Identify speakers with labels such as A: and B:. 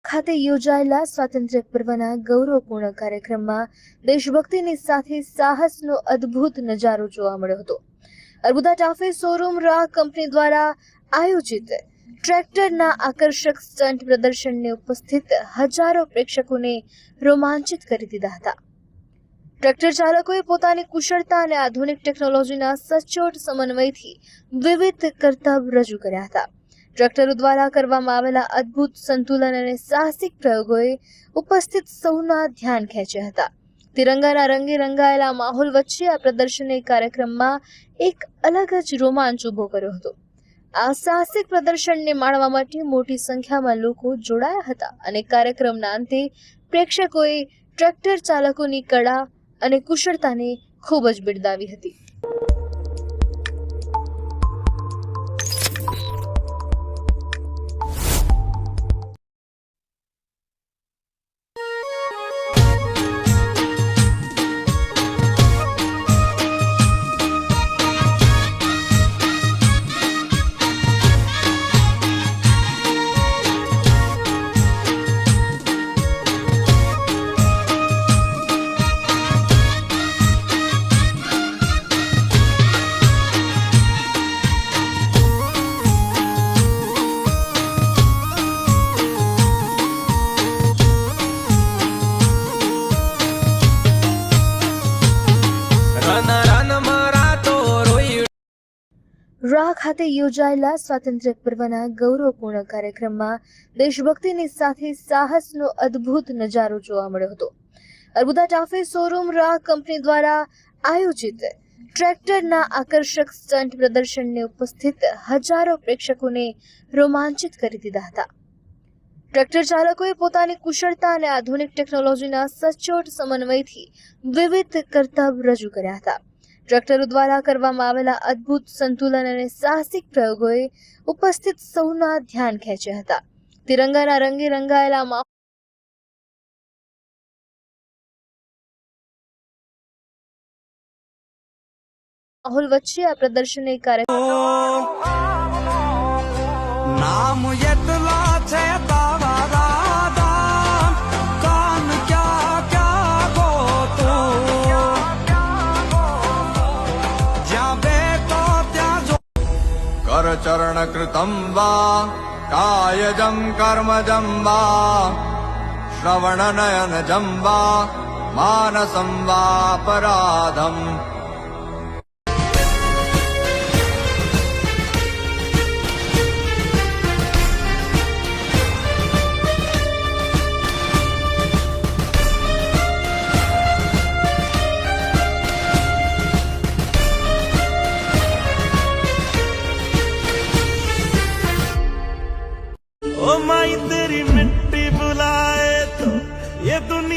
A: ખાતે યોજાયેલા સ્વાતંત્ર્ય પર્વના ગૌરવપૂર્ણ કાર્યક્રમમાં દેશભક્તિની સાથે સાહસનો અદ્ભુત નજારો જોવા મળ્યો હતો। અર્બુદા ટાફે શોરૂમ રાહ કંપની દ્વારા આયોજિત ટ્રેક્ટરના આકર્ષક સ્ટન્ટ પ્રદર્શનને ઉપસ્થિત હજારો પ્રેક્ષકોને રોમાંચિત કરી દીધા હતા। ટ્રેક્ટર ચાલકોએ પોતાની કુશળતા અને આધુનિક ટેકનોલોજીના સચોટ સમન્વયથી વિવિધ કરતબ રજૂ કર્યા હતા। ટ્રેક્ટરો દ્વારા કરવામાં આવેલા અદ્ભુત સંતુલન અને સાહસિક પ્રયોગોએ ઉપસ્થિત સૌના ધ્યાન ખેંચ્યા હતા। તિરંગાના રંગે રંગાયેલા માહોલ વચ્ચે આ પ્રદર્શને કાર્યક્રમમાં એક અલગ જ રોમાંચ ઊભો કર્યો હતો। આ સાહસિક પ્રદર્શનને માણવા માટે મોટી સંખ્યામાં લોકો જોડાયા હતા અને કાર્યક્રમના અંતે પ્રેક્ષકોએ ટ્રેક્ટર ચાલકોની કળા અને કુશળતાને ખૂબ જ બિરદાવી હતી। રાહ ખાતે યોજાયેલા સ્વાતંત્ર્ય પર્વના ગૌરવપૂર્ણ કાર્યક્રમમાં દેશભક્તિની સાથે સાહસનો અદ્ભુત નજારો જોવા મળ્યો હતો। અર્બુદા ટાફે શોરૂમ રાહ કંપની દ્વારા આયોજિત ટ્રેક્ટરના આકર્ષક સ્ટન્ટ પ્રદર્શનને ઉપસ્થિત હજારો પ્રેક્ષકોને રોમાંચિત કરી દીધા હતા। ટ્રેક્ટર ચાલકોએ પોતાની કુશળતા અને આધુનિક ટેકનોલોજીના સચોટ સમન્વયથી વિવિધ કરતબ રજૂ કર્યા હતા। ટ્રેક્ટરો દ્વારા કરવામાં આવેલા અદ્ભુત સંતુલન અને સાહસિક પ્રયોગોએ ઉપસ્થિત સૌના ધ્યાન ખેંચ્યા હતા। તિરંગાના રંગે રંગાયેલા માહોલ વચ્ચે આ પ્રદર્શને
B: चरण कृतं वा कायजं कर्मजं वा श्रवण नयनजं वा मानसं वा पराधम्
C: ओ माई तेरी मिट्टी बुलाए तो ये दुनिया